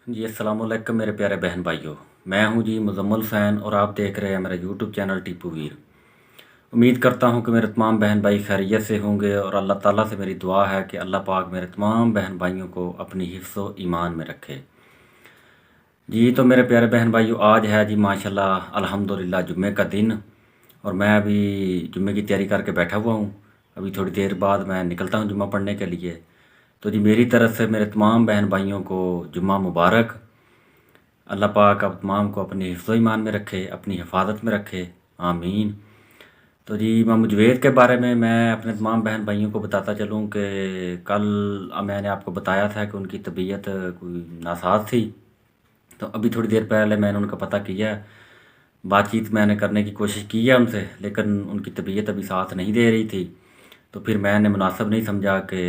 जी अस्सलाम वालेकुम मेरे प्यारे बहन भाइयों। मैं हूं जी मुजम्मल फ़ैन और आप देख रहे हैं मेरा यूट्यूब चैनल टीपू वीर। उम्मीद करता हूं कि मेरे तमाम बहन भाई खैरियत से होंगे और अल्लाह ताला से मेरी दुआ है कि अल्लाह पाक मेरे तमाम बहन भाइयों को अपनी हिफ्ज़ व ईमान में रखे। जी तो मेरे प्यारे बहन भाइयों, आज है जी माशाल्लाह अल्हम्दुलिल्लाह जुम्मे का दिन और मैं अभी जुम्मे की तैयारी करके बैठा हुआ हूँ। अभी थोड़ी देर बाद मैं निकलता हूँ जुम्मा पढ़ने के लिए। तो जी मेरी तरफ़ से मेरे तमाम बहन भाइयों को जुम्मा मुबारक। अल्लाह पाक आप तमाम को अपने हिफ्ज़ ईमान में रखे, अपनी हिफाजत में रखे, आमीन। तो जी इमाम जुवैद के बारे में मैं अपने तमाम बहन भाइयों को बताता चलूँ कि कल मैंने आपको बताया था कि उनकी तबीयत कोई नासाज थी। तो अभी थोड़ी देर पहले मैंने उनका पता किया, बातचीत मैंने करने की कोशिश की है उनसे, लेकिन उनकी तबीयत अभी साथ नहीं दे रही थी। तो फिर मैंने मुनासिब नहीं समझा कि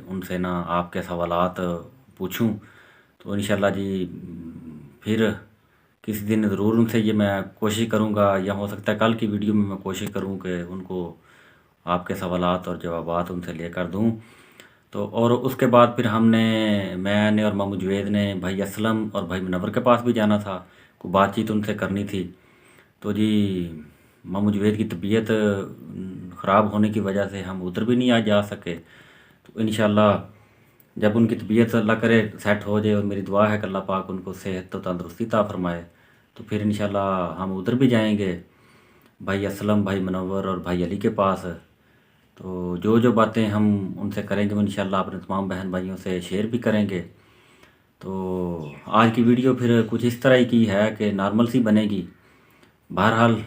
उनसे ना आपके सवालात पूछूं। तो इंशाल्लाह जी फिर किसी दिन ज़रूर उनसे ये मैं कोशिश करूँगा, या हो सकता है कल की वीडियो में मैं कोशिश करूँ कि उनको आपके सवालात और जवाबात उनसे लेकर दूँ। तो और उसके बाद फिर मैंने और मामू जुवैद ने भाई असलम और भाई मुनव्वर के पास भी जाना था, कोई बातचीत उनसे करनी थी। तो जी मामू जुवैद की तबीयत ख़राब होने की वजह से हम उधर भी नहीं आज जा सके। तो इंशाल्लाह जब उनकी तबीयत अल्लाह करे सेट हो जाए, और मेरी दुआ है कि अल्लाह पाक उनको सेहत तो तंदरुस्ती अता फरमाए, तो फिर इंशाल्लाह हम उधर भी जाएंगे भाई असलम, भाई मुनव्वर और भाई अली के पास। तो जो जो बातें हम उनसे करेंगे वो इंशाल्लाह अपने तमाम बहन भाइयों से शेयर भी करेंगे। तो आज की वीडियो फिर कुछ इस तरह की है कि नॉर्मल सी बनेगी। बहरहाल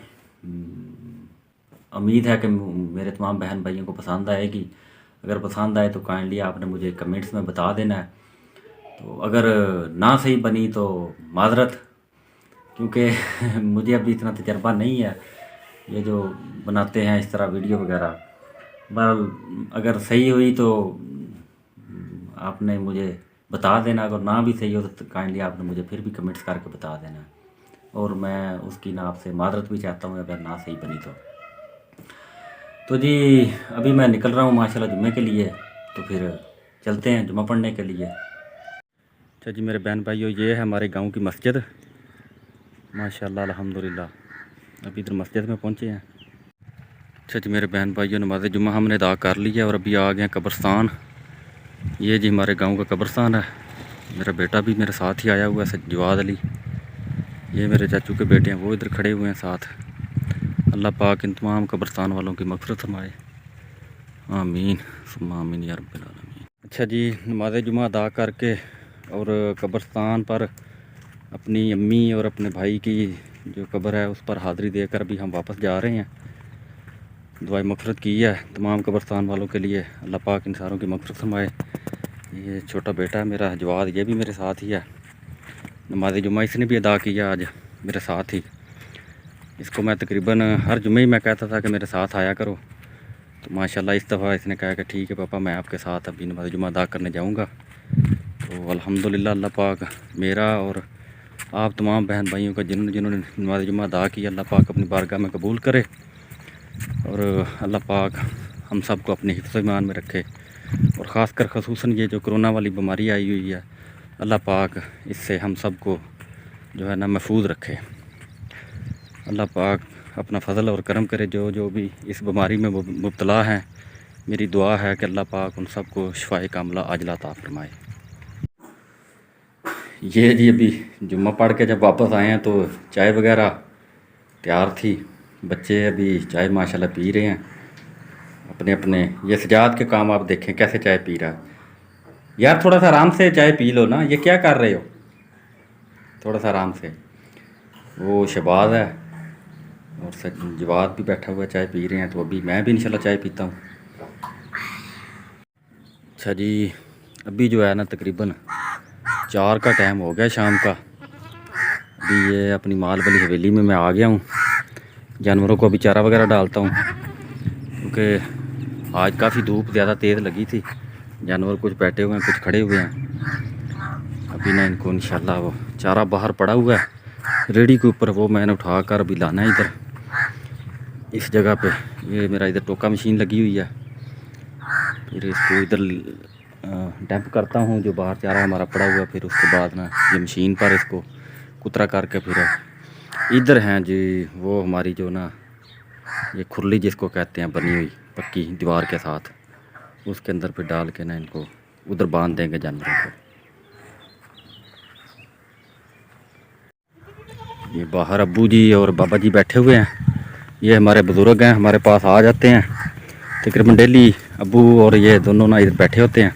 उम्मीद है कि मेरे तमाम बहन भाइयों को पसंद आएगी। अगर पसंद आए तो काइंडली आपने मुझे कमेंट्स में बता देना है। तो अगर ना सही बनी तो माज़रत, क्योंकि मुझे अभी इतना तजर्बा नहीं है ये जो बनाते हैं इस तरह वीडियो वगैरह। बहरहाल अगर सही हुई तो आपने मुझे बता देना, अगर ना भी सही हो तो काइंडली आपने मुझे फिर भी कमेंट्स करके बता देना, और मैं उसकी ना आपसे माज़रत भी चाहता हूँ अगर ना सही बनी तो जी अभी मैं निकल रहा हूँ माशाल्लाह जुम्मे के लिए। तो फिर चलते हैं जुम्मा पढ़ने के लिए। अच्छा जी मेरे बहन भाइयों, ये है हमारे गांव की मस्जिद माशाल्लाह अल्हम्दुलिल्लाह। अभी इधर मस्जिद में पहुँचे हैं। अच्छा जी मेरे बहन भाइयों, नमाज़ जुम्मा हमने अदा कर लिया और अभी आ गए हैं कब्रस्तान। ये जी हमारे गांव का कब्रस्तान है। मेरा बेटा भी मेरे साथ ही आया हुआ है, जवाद अली। ये मेरे चाचू के बेटे हैं, वो इधर खड़े हुए हैं साथ। अल्लाह पाक इन तमाम कब्रस्तान वालों की मग़फ़िरत फरमाए, आमीन सुम्मा आमीन या रब्बिल आलमीन। अच्छा जी नमाज़ जुम्मा अदा करके और कब्रस्तान पर अपनी अम्मी और अपने भाई की जो कब्र है उस पर हाज़िरी देकर अभी हम वापस जा रहे हैं। दुआए मग़फ़िरत की है तमाम कब्रस्तान वालों के लिए, अल्लाह पाक इन सारों की मग़फ़िरत फरमाए। ये छोटा बेटा है मेरा जवाद, ये भी मेरे साथ ही है। नमाज़ जुम्मा इसने भी अदा किया आज मेरे साथ ही। इसको मैं तकरीबन हर जुम्मे ही मैं कहता था कि मेरे साथ आया करो। तो माशाल्लाह इस दफ़ा इसने कहा कि ठीक है पापा, मैं आपके साथ अभी नमाज़ जुम्मा अदा करने जाऊँगा। तो अल्हम्दुलिल्लाह अल्लाह पाक मेरा और आप तमाम बहन भाइयों का जिन्होंने नमाज़ जुम्मा अदा की, अल्लाह पाक अपनी बारगाह में कबूल करे और अल्लाह पाक हम सब को अपने हिफ्ज़ ईमान में रखे। और ख़ासकर ख़ुसूसन ये जो कोरोना वाली बीमारी आई हुई है, अल्लाह पाक इससे हम सब को जो है ना महफूज रखे। अल्लाह पाक अपना फ़ज़ल और करम करे। जो जो भी इस बीमारी में मुब्तला हैं, मेरी दुआ है कि अल्लाह पाक उन सब को शिफ़ाए कामिला आजिला अता फ़रमाए। ये जी अभी जुम्मा पढ़ के जब वापस आए हैं तो चाय वगैरह तैयार थी। बच्चे अभी चाय माशाल्लाह पी रहे हैं अपने अपने। ये सजाद के काम आप देखें कैसे चाय पी रहा है। यार थोड़ा सा आराम से चाय पी लो ना, ये क्या कर रहे हो, थोड़ा सा आराम से। वो शहबाज है और जवाद भी बैठा हुआ है, चाय पी रहे हैं। तो अभी मैं भी इंशाल्लाह चाय पीता हूँ। अच्छा जी अभी जो है ना तकरीबन 4 का टाइम हो गया शाम का। अभी ये अपनी माल वाली हवेली में मैं आ गया हूँ। जानवरों को अभी चारा वगैरह डालता हूँ, क्योंकि आज काफ़ी धूप ज़्यादा तेज़ लगी थी। जानवर कुछ बैठे हुए हैं, कुछ खड़े हुए हैं। अभी ना इनको इंशाल्लाह वो चारा बाहर पड़ा हुआ है रेडी के ऊपर, वो मैंने उठा कर अभी लाना है इधर इस जगह पे। ये मेरा इधर टोका मशीन लगी हुई है, फिर इसको इधर डंप करता हूँ जो बाहर चारा हमारा पड़ा हुआ, फिर उसके बाद ना ये मशीन पर इसको कुतरा करके फिर इधर हैं जी वो हमारी जो ना ये खुरली जिसको कहते हैं बनी हुई पक्की दीवार के साथ, उसके अंदर फिर डाल के ना इनको उधर बांध देंगे जानवरों को। ये बाहर अब्बू जी और बाबा जी बैठे हुए हैं, ये हमारे बुज़ुर्ग हैं, हमारे पास आ जाते हैं तकरीबन डेली। अब्बू और ये दोनों ना इधर बैठे होते हैं,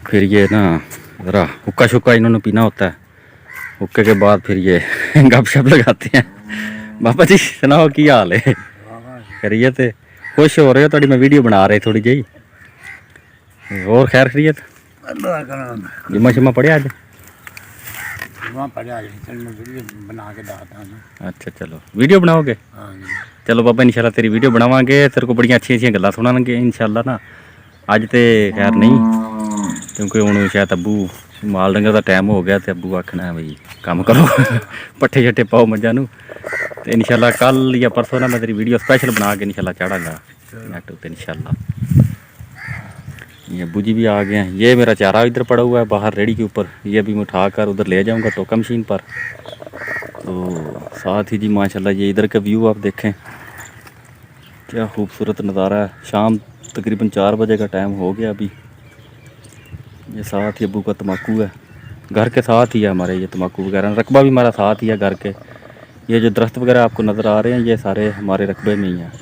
फिर ये ना ज़रा हुक्का शुक्का इन्होंने पीना होता है, हुक्के के बाद फिर ये गपशप लगाते हैं। बाबा जी सुनाओ की हाल है? खैरियत है? खुश हो रहे हो? थोड़ी मैं वीडियो बना रही थोड़ी जी, और खैर खैरियत? जुम्मा शुम्मा पढ़िया आज? बना के दाता हूं। अच्छा चलो वीडियो बनाओगे? चलो बाबा इंशाल्लाह तेरी वीडियो बनावांगे, तेरे को बड़ियां अच्छी गल्लां सुनांगे इंशाल्लाह ना। अज तो खैर नहीं, क्योंकि हुण शायद अब्बू माल डंगर का टाइम हो गया तो अब्बू आखना बई काम करो पट्ठे शट्ठे पाओ मझां नूं, तो इंशाल्लाह कल या परसों ना मैं तेरी वीडियो स्पेशल बना के इंशाल्लाह चाढ़ांगा नेट पर इंशाल्लाह। ये अब्बू जी भी आ गए हैं। ये मेरा चारा इधर पड़ा हुआ है बाहर रेडी के ऊपर, ये अभी मैं उठा कर उधर ले जाऊंगा टोका मशीन पर। तो साथ ही जी माशाल्लाह ये इधर का व्यू आप देखें, क्या खूबसूरत नज़ारा है। शाम तकरीबन 4 बजे का टाइम हो गया अभी। ये साथ ही अब्बू का तम्बाकू है, घर के साथ ही है हमारे ये तम्बाकू वगैरह, रकबा भी हमारा साथ ही है घर के। ये जो दरख्त वगैरह आपको नज़र आ रहे हैं ये सारे हमारे रकबे में ही हैं।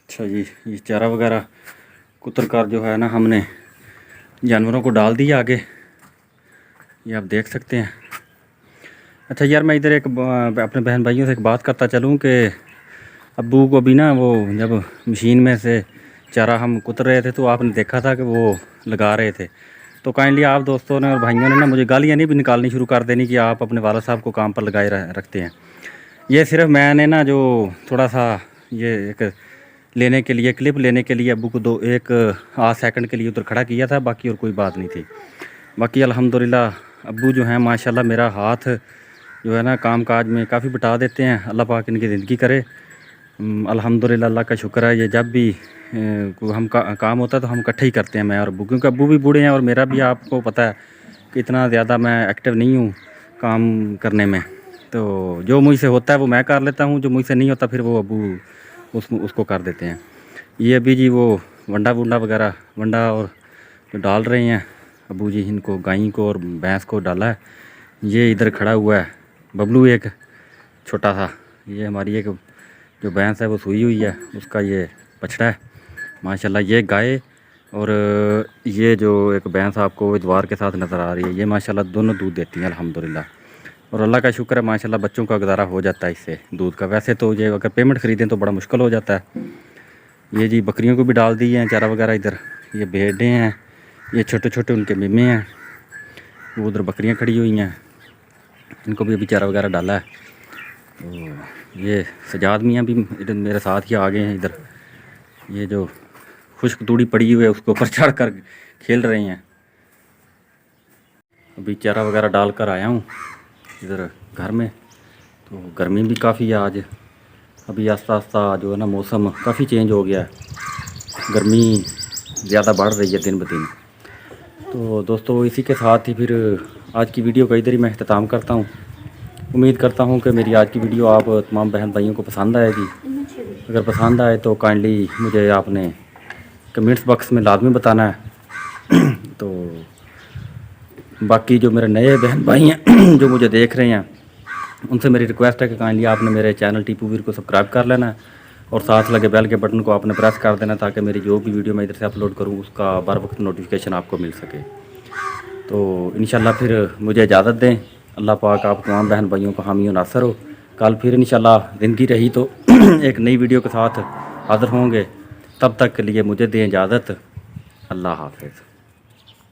अच्छा जी, ये चारा वगैरह कुतर कर जो है ना हमने जानवरों को डाल दिया आगे, ये आप देख सकते हैं। अच्छा यार मैं इधर एक अपने बहन भाइयों से एक बात करता चलूँ कि अब्बू को भी ना वो जब मशीन में से चारा हम कुतर रहे थे तो आपने देखा था कि वो लगा रहे थे, तो काइंडली आप दोस्तों ने और भाइयों ने ना मुझे गालियाँ नहीं भी निकालनी शुरू कर देनी कि आप अपने वाला साहब को काम पर लगाए रखते हैं। ये सिर्फ मैंने ना जो थोड़ा सा ये एक लेने के लिए क्लिप लेने के लिए अब्बू को एक आध सेकंड के लिए उधर खड़ा किया था, बाकी और कोई बात नहीं थी। बाकी अल्हम्दुलिल्लाह अब्बू जो हैं माशाल्लाह मेरा हाथ जो है ना काम काज में काफ़ी बटा देते हैं। अल्लाह पाक इनकी ज़िंदगी करे। अल्हम्दुलिल्लाह अल्लाह का शुक्र है। ये जब भी हम काम होता है तो हम इकट्ठे ही करते हैं मैं और अब्बू, क्योंकि अब्बू भी बूढ़े हैं और मेरा भी आपको पता है कि इतना ज़्यादा मैं एक्टिव नहीं हूँ काम करने में। तो जो मुझसे होता है वो मैं कर लेता हूँ, जो मुझसे नहीं होता फिर वो अब्बू उसको कर देते हैं। ये अभी जी वो वंडा वुंडा वगैरह वंडा और जो डाल रहे हैं अब्बू जी, इनको गाय को और भैंस को डाला है। ये इधर खड़ा हुआ है बबलू एक छोटा सा, ये हमारी एक जो भैंस है वो सूई हुई है, उसका ये बछड़ा है माशाल्लाह। ये गाय और ये जो एक भैंस आपको द्वार के साथ नज़र आ रही है, ये माशाल्लाह दोनों दूध देती हैं अल्हम्दुलिल्लाह। और अल्लाह का शुक्र है माशाल्लाह बच्चों का गुजारा हो जाता है इससे दूध का। वैसे तो ये अगर पेमेंट ख़रीदें तो बड़ा मुश्किल हो जाता है। ये जी बकरियों को भी डाल दी हैं चारा वगैरह इधर। ये भेड़ें हैं, ये छोटे छोटे उनके मेमे हैं, वो उधर बकरियां खड़ी हुई हैं, इनको भी अभी चारा वगैरह डाला है। तो ये सजाद मियाँ भी इधर मेरे साथ ही आ गए हैं इधर। ये जो खुश्क तूड़ी पड़ी हुई है उसके ऊपर चढ़ कर खेल रहे हैं। अभी चारा वगैरह डाल कर आया हूँ इधर घर में। तो गर्मी भी काफ़ी है आज, अभी आस्ता आस्ता जो है ना मौसम काफ़ी चेंज हो गया है, गर्मी ज़्यादा बढ़ रही है दिन ब दिन। तो दोस्तों इसी के साथ ही फिर आज की वीडियो का इधर ही मैं अख्ताम करता हूँ। उम्मीद करता हूँ कि मेरी आज की वीडियो आप तमाम बहन भाइयों को पसंद आएगी। अगर पसंद आए तो काइंडली मुझे आपने कमेंट्स बॉक्स में लाजमी बताना है। तो बाकी जो मेरे नए बहन भाई हैं जो मुझे देख रहे हैं उनसे मेरी रिक्वेस्ट है कि काइंडली आपने मेरे चैनल टीपू वीर को सब्सक्राइब कर लेना है और साथ लगे बेल के बटन को आपने प्रेस कर देना, ताकि मेरी जो भी वीडियो मैं इधर से अपलोड करूँ उसका बर वक्त नोटिफिकेशन आपको मिल सके। तो इंशाल्लाह फिर मुझे इजाज़त दें। अल्लाह पाक आप तमाम बहन भाइयों को हामी और नासर हो। कल फिर इंशाल्लाह ज़िंदगी रही तो एक नई वीडियो के साथ हाज़िर होंगे। तब तक के लिए मुझे दें इजाज़त। अल्लाह हाफ़िज़।